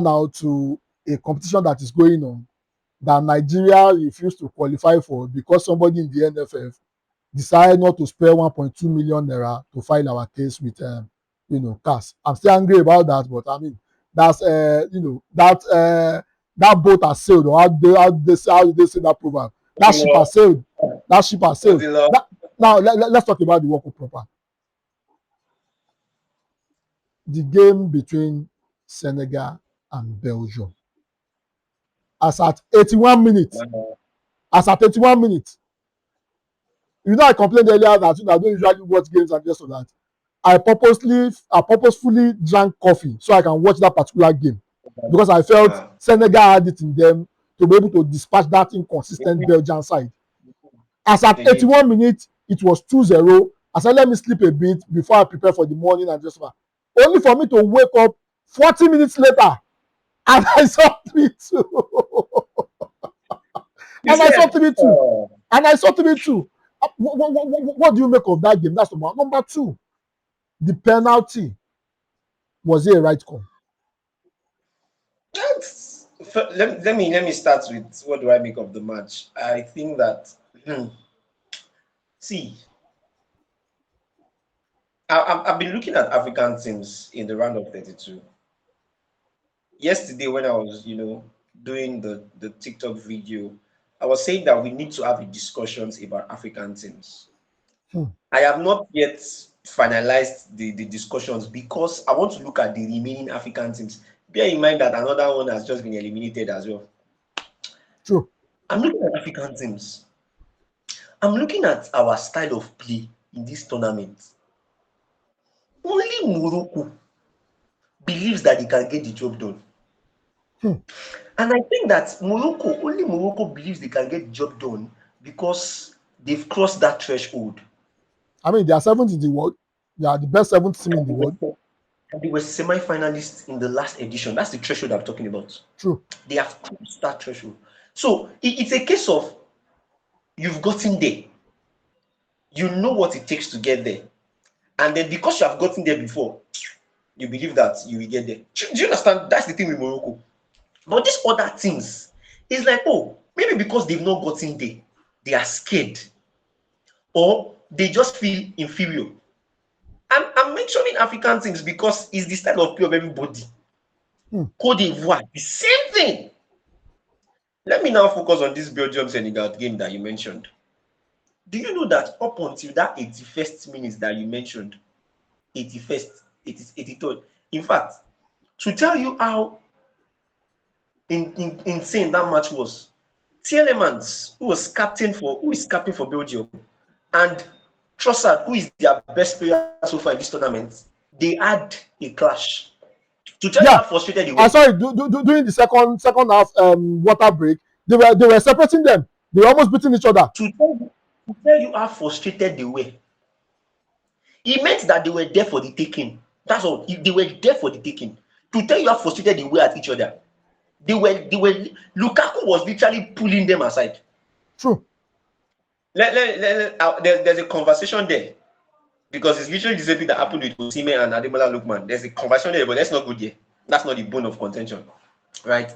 now to a competition that is going on that Nigeria refused to qualify for because somebody in the NFF decided not to spare 1.2 million naira to file our case with CAS. I'm still angry about that, but I mean that's that boat has sailed, or how did they say that proverb? That ship has sailed. That ship has sailed. Now let's talk about the World Cup proper. The game between Senegal and Belgium. As at 81 minutes. As at 81 minutes. You know, I complained earlier that I don't usually watch games and just so that. I purposefully drank coffee so I can watch that particular game because I felt Senegal had it in them to be able to dispatch that inconsistent Belgian side. As at 81 minutes, it was 2-0. I said, let me sleep a bit before I prepare for the morning and just only for me to wake up 40 minutes later and I saw 3-2. And I saw 3-2. And I saw 3-2. What do you make of that game? That's number one. Number two, the penalty. Was it a right call? Let me start with what do I make of the match. I think that see, I've been looking at African teams in the round of 32. Yesterday, when I was doing the TikTok video, I was saying that we need to have a discussions about African teams. I have not yet finalized the discussions because I want to look at the remaining African teams. Bear in mind that another one has just been eliminated as well. True. I'm looking at African teams. I'm looking at our style of play in this tournament. Only Morocco believes that they can get the job done. And I think that only Morocco believes they can get the job done because they've crossed that threshold. I mean, they are seventh in the world. They are the best seventh team in the world. And they were semi-finalists in the last edition. That's the threshold I'm talking about. True. They have crossed that threshold. So it's a case of you've gotten there. You know what it takes to get there. And then because you have gotten there before, you believe that you will get there. Do you understand? That's the thing with Morocco. But these other teams, it's like, oh, maybe because they've not gotten there, they are scared. Or they just feel inferior. I'm mentioning African teams because it's the style of play of everybody. Cote d'Ivoire, the same thing. Let me now focus on this Belgium-Senegal game that you mentioned. Do you know that up until that 81st minute that you mentioned, 81st, it is 83rd. In fact, to tell you how insane that match was, Tielemans, who is captain for Belgium, and Trossard, who is their best player so far in this tournament, they had a clash. To tell you how frustrated they were. Sorry, during the second half water break, they were separating them. They were almost beating each other. To tell you how frustrated they were. It meant that they were there for the taking. That's all. They were there for the taking. To tell you how frustrated they were at each other. Lukaku was literally pulling them aside. True. There's a conversation there. Because it's literally the same thing that happened with Osimhen and Ademola Lookman. There's a conversation there, but let's not go there. That's not the bone of contention. Right?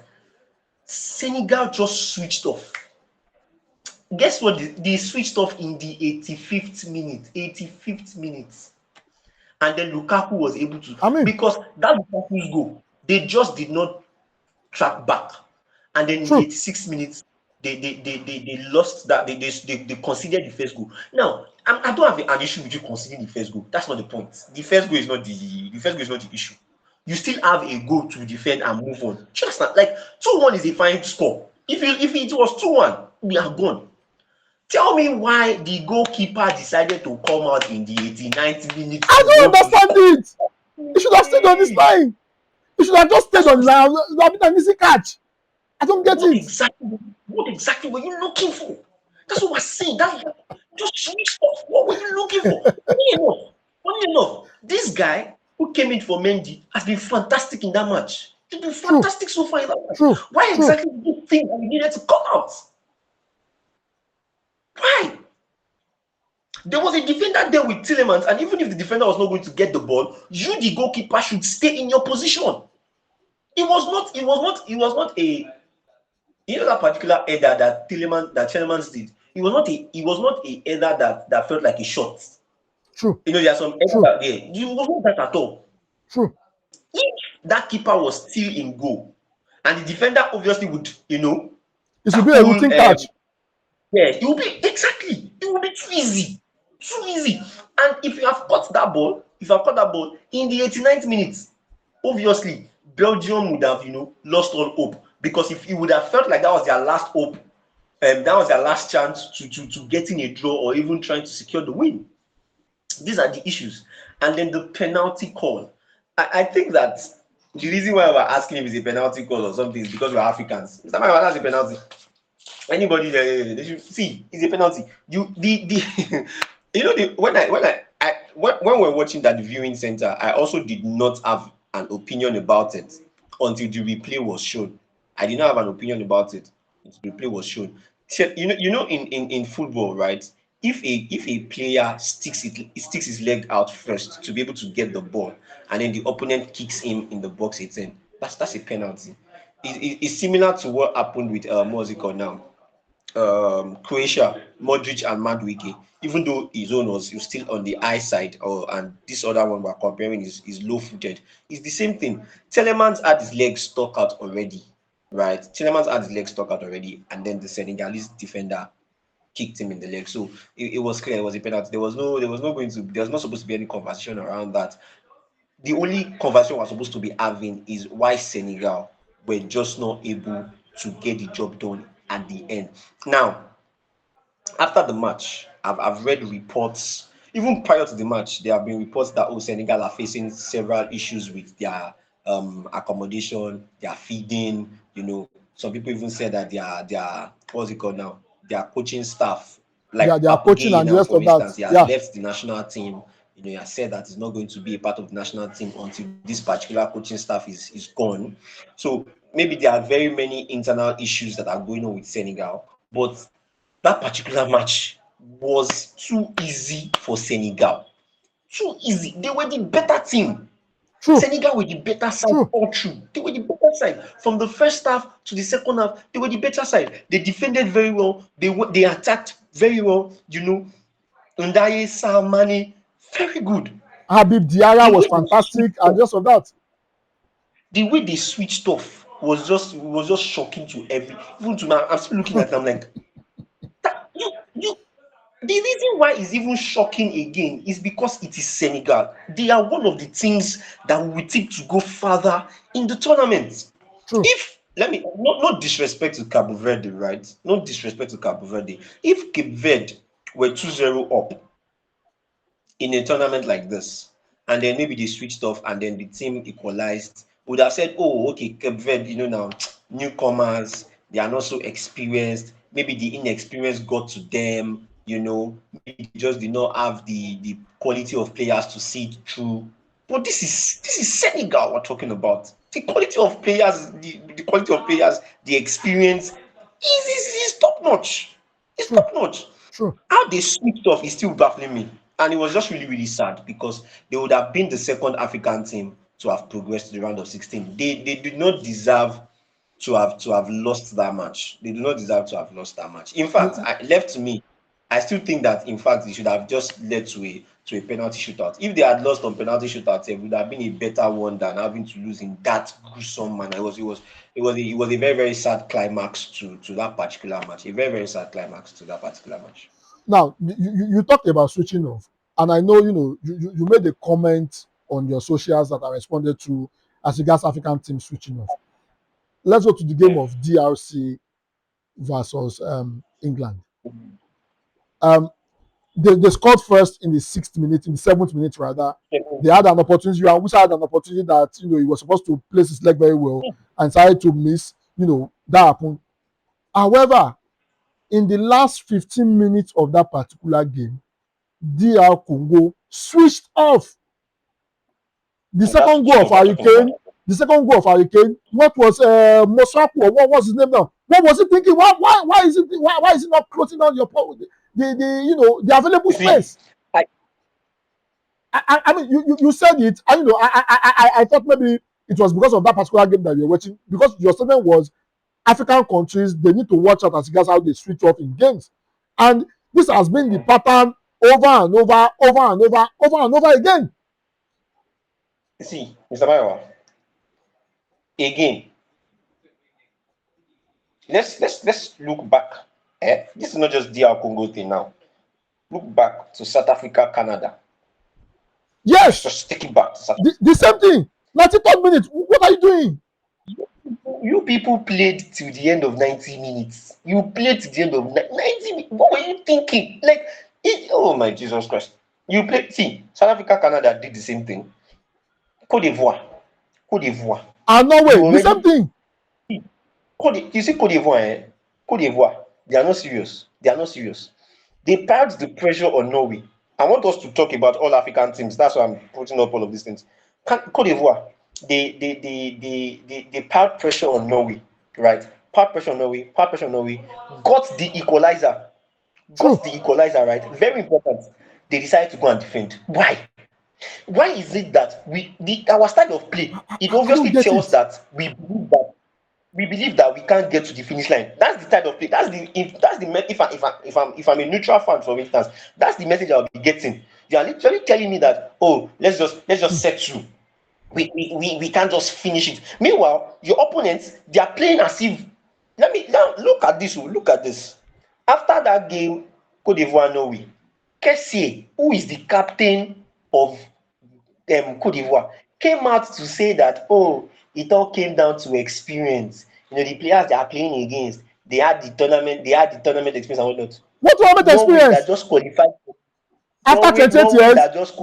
Senegal just switched off. Guess what? They switched off in the 85th minute. 85th minute. And then Lukaku was able to. Because that Lukaku's goal, they just did not track back. And then in the 86 minutes, they lost that. They conceded the first goal. Now, I don't have an issue with you conceding the first goal. That's not the point. The first goal is not the issue. You still have a goal to defend and move on. Just like 2-1 is a fine score. If it was 2-1, we are gone. Tell me why the goalkeeper decided to come out in the 89th minute. I don't understand it. He should have stayed on this line. He should have just stayed on the line. It would have been an easy catch. I don't get it. What exactly were you looking for? That's what we're saying. That's just switch off. What were you looking for? Funny enough, this guy who came in for Mendy has been fantastic in that match. He's been fantastic so far in that match. Why exactly do you think that we needed to come out? Why? There was a defender there with Tielemans, and even if the defender was not going to get the ball, you, the goalkeeper, should stay in your position. It was not. It was not. It was not a. You know that particular header that Telemans did. It was not a. It was not a header that felt like a shot. True. You know, there are some headers True. out there. It was not that at all. True. If that keeper was still in goal, and the defender obviously would, It should be a tackle. routine catch. Yeah, it will be exactly. It will be too easy, too easy. And if you have caught that ball, in the 89th minute, obviously Belgium would have, lost all hope, because if it would have felt like that was their last hope, that was their last chance to getting a draw or even trying to secure the win. These are the issues. And then the penalty call. I think that the reason why we're asking if it's a penalty call or something is because we're Africans. Mr. Maiwa, that's a penalty. Anybody they should see it's a penalty. When we're watching that viewing center, I also did not have an opinion about it until the replay was shown. I did not have an opinion about it until the replay was shown. In football, right? If a player sticks his leg out first to be able to get the ball, and then the opponent kicks him in the box 18, that's a penalty. It's similar to what happened with what's it called now? Croatia, Modric and Madueke, even though his own was still on the high side, and this other one we're comparing is low footed. It's the same thing. Telemans had his legs stuck out already, right? Telemans had his legs stuck out already, and then the Senegalese defender kicked him in the leg. So it was clear it was a penalty. There was not supposed to be any conversation around that. The only conversation we're supposed to be having is why Senegal were just not able to get the job done at the end. Now, after the match, I've read reports, even prior to the match, there have been reports that Senegal are facing several issues with their accommodation, their feeding. Some people even said that their what's it called now? Their coaching staff, like They are coaching Papugay and the now, rest for of that. instance, he has Yeah. left the national team. He has said that he's not going to be a part of the national team until this particular coaching staff is gone. So maybe there are very many internal issues that are going on with Senegal, but that particular match was too easy for Senegal. Too easy. They were the better team. True. Senegal were the better side True. all through. They were the better side. From the first half to the second half, they were the better side. They defended very well. They attacked very well. Ndaye, Salmani, very good. Habib Diarra The was way they fantastic switched and off, just of that. was just shocking to even to now. I'm still looking at them like that. You The reason why it's even shocking again is because it is Senegal. They are one of the teams that we tip to go further in the tournament. True. If let me not disrespect to Cabo Verde, right? Not disrespect to Cabo Verde. If Cape Verde were 2-0 up in a tournament like this, and then maybe they switched off and then the team equalized, would have said, oh, okay, Cape Verde, now newcomers, they are not so experienced. Maybe the inexperience got to them, maybe they just did not have the quality of players to see it through. But this is Senegal we're talking about. The quality of players, the experience is top notch. It's True. top notch. True. How they switched off is still baffling me. And it was just really, really sad because they would have been the second African team to have progressed to the round of 16. They did not deserve to have lost that match. They do not deserve to have lost that match. In fact, left to me, I still think that in fact it should have just led to a penalty shootout. If they had lost on penalty shootout, it would have been a better one than having to lose in that gruesome manner. It was a very, very sad climax to that particular match. A very, very sad climax to that particular match. Now, you talked about switching off, and I know you made a comment on your socials that I responded to as regards African team switching off. Let's go to the game of DRC versus England. They scored first in the 6th minute, in the 7th minute rather. They had an opportunity, which had an opportunity that he was supposed to place his leg very well and decided to miss. That happened. However, in the last 15 minutes of that particular game, DR Congo switched off. The second goal of Hurricane, what was Mosaku, or what was his name now? What was he thinking? Why is it not closing down the available space? I mean, you said it. I thought maybe it was because of that particular game that we were watching. Because your statement was African countries, they need to watch out as regards how they switch off in games. And this has been the pattern over and over again. See, Mr. Maiwa, again, let's look back. This is not just DR Congo thing now. Look back to South Africa, Canada. Yes, just take it back to South the same thing. 93rd minute. What are you doing? You people played till the end of 90 minutes. You played till the end of 90 minutes. What were you thinking? Like, oh my Jesus Christ. You played. See, South Africa, Canada did the same thing. Côte d'Ivoire. And Norway, the same thing. You see Côte d'Ivoire, Côte d'Ivoire, they are not serious. They piled the pressure on Norway. I want us to talk about all African teams. That's why I'm putting up all of these things. Côte d'Ivoire, they piled pressure on Norway, right? Piled pressure on Norway, got the equalizer. Right? Very important. They decided to go and defend. Why? Why is it that our style of play, it obviously tells that we believe that we can't get to the finish line. That's the type of play. If I'm a neutral fan, for instance, that's the message I'll be getting. You are literally telling me that, oh, let's just set through. We can't just finish it. Meanwhile, your opponents, they are playing as if. Now look at this. After that game, Côte d'Ivoire Norway, Kessie, who is the captain of Côte d'Ivoire, came out to say that, oh, it all came down to experience. The players they are playing against, they had the tournament experience and whatnot. What tournament experience? That just qualified after 28 years. That just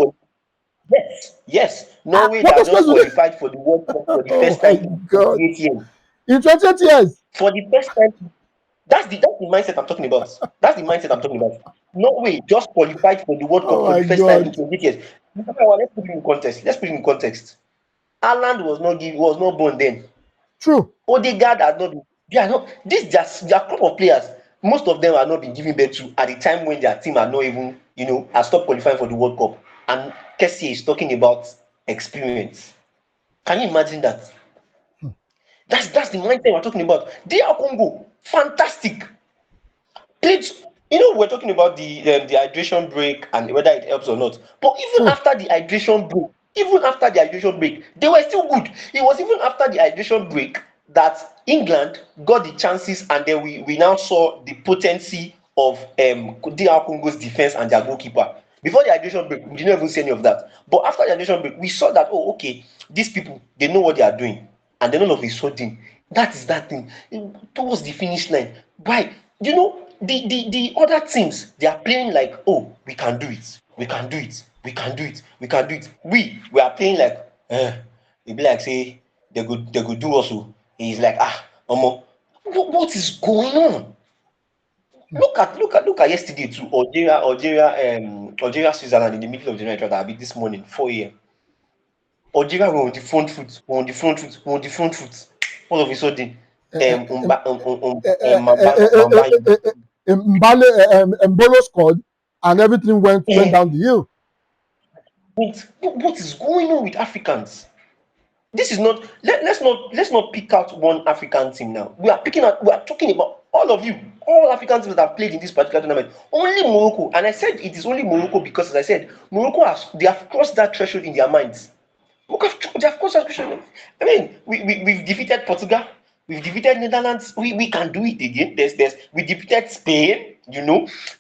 yes. Norway that just qualified for the World Cup for the first time in 28 years. In 28 years. For the first time. That's the mindset I'm talking about. Norway just qualified for the World Cup for the first time in 28 years. Let's put it in context. Haaland was not born then. True. Odegaard had not been. Their group of players, most of them are not been given birth to at the time when their team are not even, has stopped qualifying for the World Cup. And Kessie is talking about experience. Can you imagine that? That's the mindset we're talking about. DR Congo, fantastic. Played, we're talking about the hydration break and whether it helps or not. But even after the hydration break, they were still good. It was even after the hydration break that England got the chances, and then we now saw the potency of DR Congo's defense and their goalkeeper. Before the hydration break, we didn't even see any of that. But after the hydration break, we saw that, oh, okay, these people, they know what they are doing. And then all of a sudden, that is that thing. Towards the finish line. Why? The other teams, they are playing like, oh, we can do it. We are playing like, it be like, say, they could do also. He's like, what is going on? Look at yesterday too. Algeria, Switzerland in the middle of the night, rather, this morning, 4 a.m. Algeria were on the front foot. All of a sudden, Mbolo scored, and everything went down the hill. What is going on with Africans? This is not. Let's not pick out one African team now. We are talking about all of you, all African teams that have played in this particular tournament. Only Morocco, and I said it is only Morocco because, as I said, Morocco have crossed that threshold in their minds. They have crossed that threshold. I mean, we've defeated Portugal. We've defeated Netherlands. We can do it again. We defeated Spain.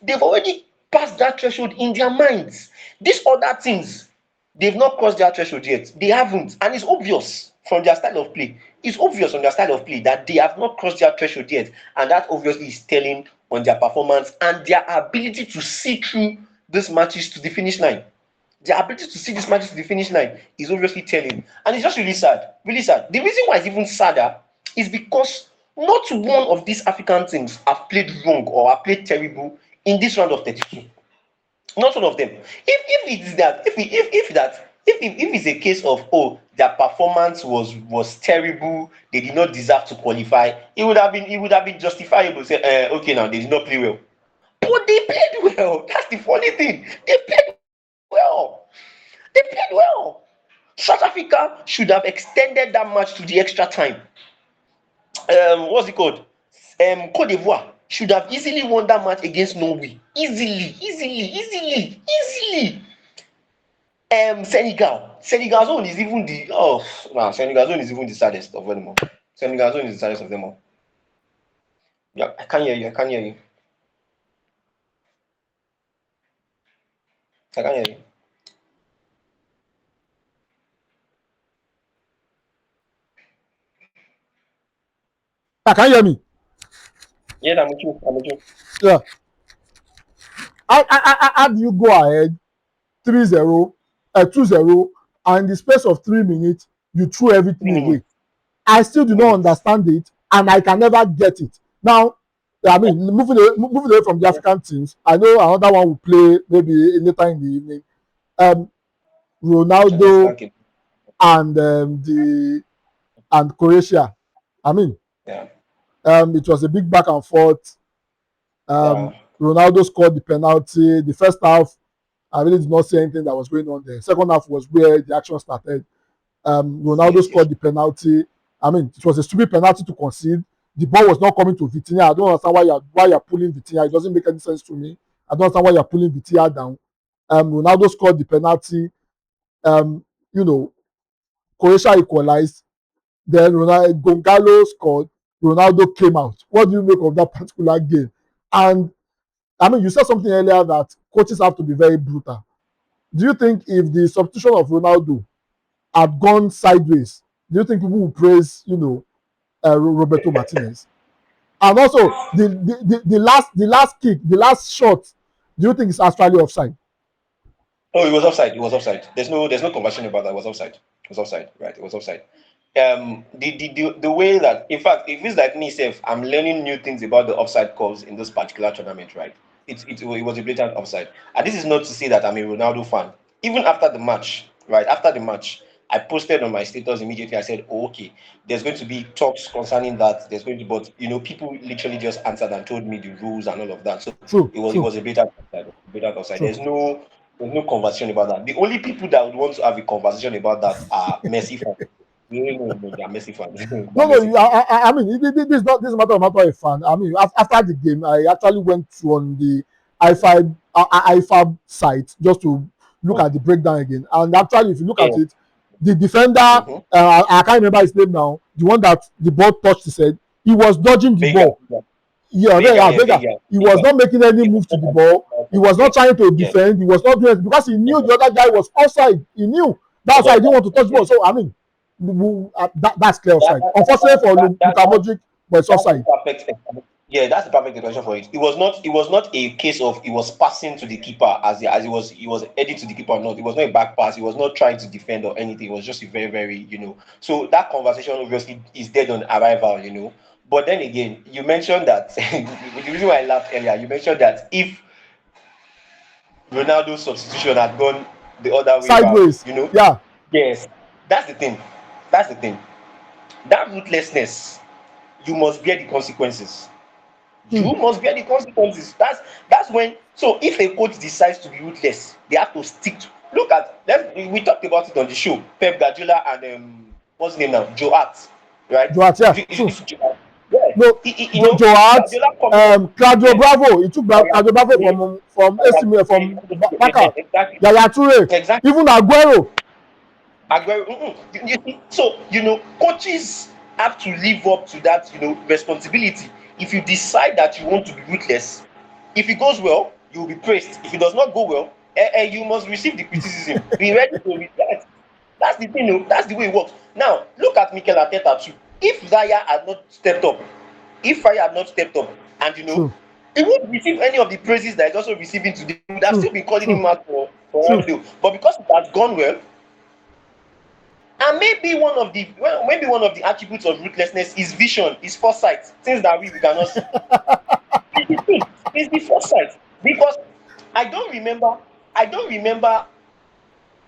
They've already passed that threshold in their minds. These other teams, they've not crossed their threshold yet. They haven't, and it's obvious from their style of play. That they have not crossed their threshold yet, and that obviously is telling on their performance and their ability to see through these matches to the finish line. Their ability to see these matches to the finish line is obviously telling, and it's just really sad. Really sad. The reason why it's even sadder is because not one of these African teams have played wrong or have played terrible in this round of 32. Not one of them. If it's a case of, oh, their performance was terrible, they did not deserve to qualify, it would have been justifiable. Say, okay, now they did not play well, but they played well. That's the funny thing. They played well. South Africa should have extended that match to the extra time. What's it called? Cote d'Ivoire should have easily won that match against Norway. Easily. Senegal's own is even Senegal's own is even the saddest of them all. Senegal's own is the saddest of them all. Yeah, I can't hear you. I can't hear you. Can you hear me? Yes, I'm with you. Yeah. How do you go ahead 3-0, 2-0, and in the space of 3 minutes, you threw everything away? I still do not understand it, and I can never get it. Now, I mean, moving away from the African teams, I know another one will play maybe later in the evening. Ronaldo and Croatia. I mean, it was a big back and forth. Ronaldo scored the penalty. The first half, I really did not see anything that was going on there. Second half was where the action started. Ronaldo scored the penalty. I mean, it was a stupid penalty to concede. The ball was not coming to Vitinha. I don't understand why you're pulling Vitinha. It doesn't make any sense to me. I don't understand why you're pulling Vitinha down. Ronaldo scored the penalty. Croatia equalized. Then Gonzalo scored. Ronaldo came out. What do you make of that particular game? And I mean, you said something earlier that coaches have to be very brutal. Do you think if the substitution of Ronaldo had gone sideways, do you think people would praise, Roberto Martinez? And also, the last kick, the last shot, do you think it's actually offside? Oh, it was offside. There's no conversation about that. It was offside. Right? It was offside. The way that, in fact, if it's like me, I'm learning new things about the offside calls in this particular tournament, right? It was a blatant offside. And this is not to say that I'm a Ronaldo fan. Even after the match, right? After the match, I posted on my status immediately. I said, okay, there's going to be talks concerning that. But people literally just answered and told me the rules and all of that. So it was a blatant offside. There's no conversation about that. The only people that would want to have a conversation about that are Messi fans. No, they are Messi fans. I mean, this is not matter of a fan. I mean, after the game, I actually went on the IFAB site just to look at the breakdown again. And actually, if you look at it, the defender, I can't remember his name now, the one that the ball touched his head, he was dodging the ball. Vega. He was not making any move to the ball. He was not trying to defend. He was not doing it because he knew the other guy was offside. He knew. That's why he didn't want to touch the ball. So, I mean, that's clear offside. Unfortunately for Luka Modric, but it's offside. Yeah, that's the perfect explanation for it. It was not a case of he was passing to the keeper as he was heading to the keeper or not. It was not a back pass. He was not trying to defend or anything. It was just a very, very, So that conversation obviously is dead on arrival, But then again, you mentioned that the reason why I laughed earlier, you mentioned that if Ronaldo's substitution had gone the other way sideways, around, yeah. Yes, that's the thing. That ruthlessness, you must bear the consequences. You must bear the consequences. That's when. So if a coach decides to be ruthless, they have to stick to. Look at. We talked about it on the show. Pep Guardiola and what's his name now? Joe Hart, right? Joe Hart, Joe Hart, Claudio Bravo. He took Claudio Bravo from AC Milan, from Barca. Yaya Toure, even Aguero. So coaches have to live up to that responsibility. If you decide that you want to be ruthless, if it goes well, you will be praised. If it does not go well, you must receive the criticism. Be ready to be that. That's the thing. That's the way it works. Now look at Mikel Arteta too. If Zaya had not stepped up, and he won't receive any of the praises that he's also receiving today. He would have still been calling him out for Ronaldo. But because it has gone well, and maybe one of the attributes of ruthlessness is vision, is foresight, things that we cannot see. It's the foresight, because I don't remember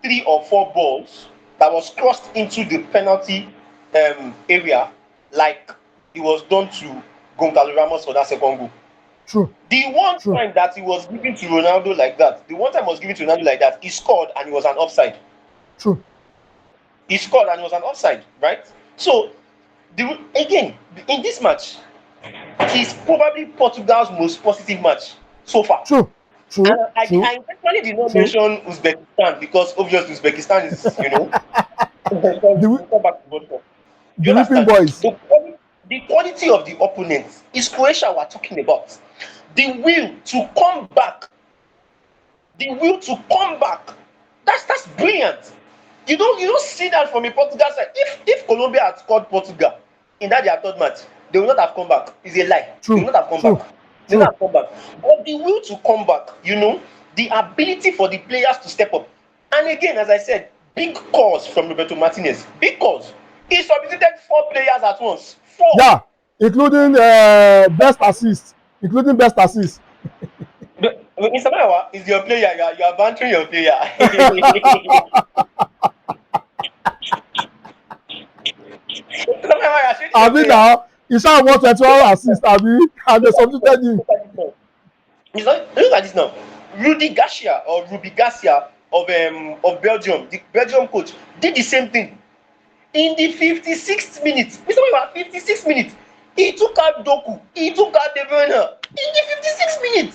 3 or 4 balls that was crossed into the penalty area like it was done to Goncalo Ramos for that second goal. True. The one time that he was given to Ronaldo like that, he scored and it was an offside. True. He scored and it was an offside, right? So, again, in this match, it is probably Portugal's most positive match so far. True, And true, true, I intentionally did not true. mention Uzbekistan because obviously Uzbekistan is, The we'll come back to World Cup. Do the you whipping understand? boys. The quality of the opponent is Croatia we're talking about. The will to come back. The will to come back. That's brilliant. You don't see that from a Portugal side. If Colombia had scored Portugal in that their third match, they will not have come back. It's a lie. They will True, not have come true, back. They will true. not have come back. But the will to come back, the ability for the players to step up. And again, as I said, big calls from Roberto Martinez. Big calls. He substituted 4 players at once. 4. Yeah, including best assist, including best assist. Mr. Maiwa is your player. You are bantering your player. Mr. Maiwa, you are shading your Abi player. now, he sha won 21 assist abi, and they substituted him. Look at this now. Rudy Garcia or Ruby Garcia of Belgium, the Belgium coach, did the same thing. In the 56th minute, Mr. Maiwa, 56 minutes, he took out Doku, he took out De Bruyne in the 56th minute.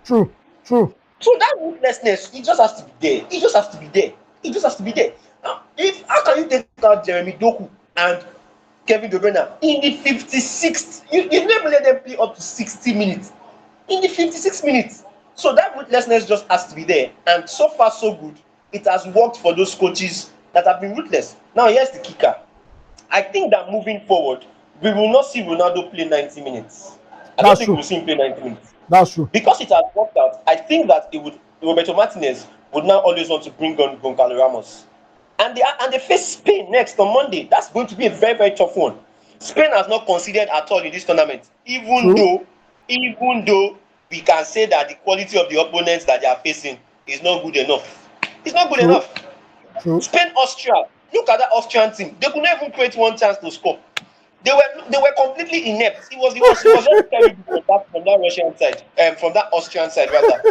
True, true. So that ruthlessness, it just has to be there. It just has to be there. It just has to be there. How can you take out Jeremy Doku and Kevin De Bruyne in the 56th? You've never let them play up to 60 minutes. In the 56 minutes. So that ruthlessness just has to be there. And so far, so good. It has worked for those coaches that have been ruthless. Now, here's the kicker. I think that moving forward, we will not see Ronaldo play 90 minutes. I don't That's think true. we'll see him play 90 minutes. That's true. Because it has worked out, I think that Roberto Martinez would now always want to bring on Goncalo Ramos. And they face Spain next on Monday. That's going to be a very, very tough one. Spain has not conceded at all in this tournament, even though we can say that the quality of the opponents that they are facing is not good enough. It's not good True. enough. True. Spain, Austria. Look at that Austrian team. They could not even create one chance to score. They were completely inept. It was just terrible from that Russian side, from that Austrian side rather.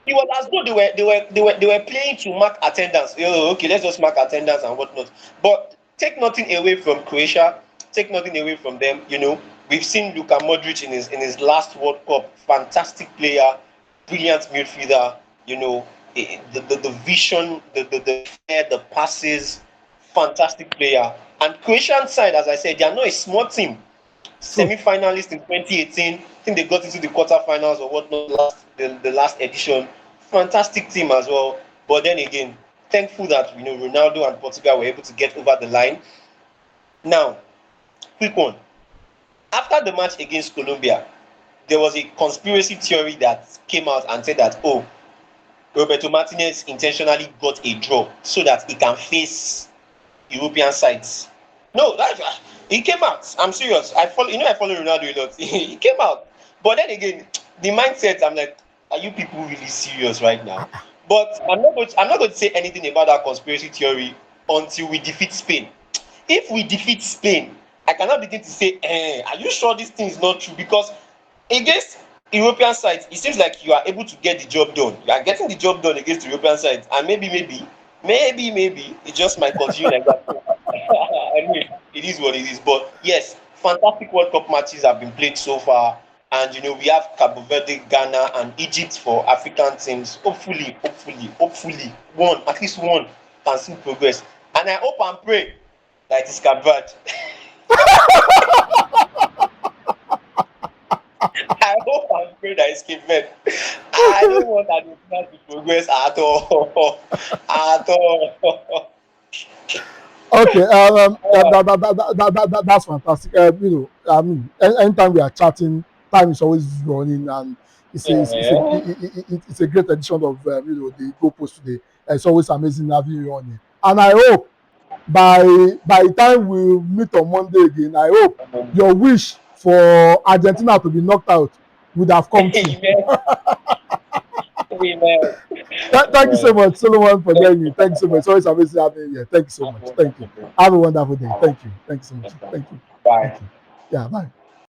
It was as though they were playing to mark attendance. Oh, okay, let's just mark attendance and whatnot. But take nothing away from Croatia. Take nothing away from them. We've seen Luka Modric in his last World Cup. Fantastic player, brilliant midfielder. The vision, the flair, the passes, fantastic player. And Croatian side, as I said, they are not a small team. Semi-finalist in 2018. I think they got into the quarterfinals or whatnot the last edition. Fantastic team as well. But then again, thankful that Ronaldo and Portugal were able to get over the line. Now, quick one. After the match against Colombia, there was a conspiracy theory that came out and said that, Roberto Martinez intentionally got a draw so that he can face European sides. No, he came out. I'm serious. I follow Ronaldo a lot. He came out. But then again, the mindset, I'm like, are you people really serious right now? But I'm not going to say anything about that conspiracy theory until we defeat Spain. If we defeat Spain, I cannot begin to say, are you sure this thing is not true? Because against European sides, it seems like you are able to get the job done. You are getting the job done against the European sides, and maybe it just might continue like that. Anyway, it is what it is. But yes, fantastic World Cup matches have been played so far, and we have Cabo Verde, Ghana, and Egypt for African teams. Hopefully, at least one can see progress. And I hope and pray that it is Cabo Verde. I hope and pray that it's Cape Verde. I don't want Argentina to progress at all. At all. Okay, that's fantastic. I mean, anytime we are chatting, time is always running, and it's a great edition of the goalpost today. It's always amazing having you on here, and I hope by the time we meet on Monday again, I hope your wish for Argentina to be knocked out would have come true. Amen. Thank you so much, Solomon, for joining me. Thank you so much. It's always amazing having you here. Thank you so much. Thank you. Have a wonderful day. Thank you. Thank you so much. Thank you. Bye. Thank you. Yeah, bye.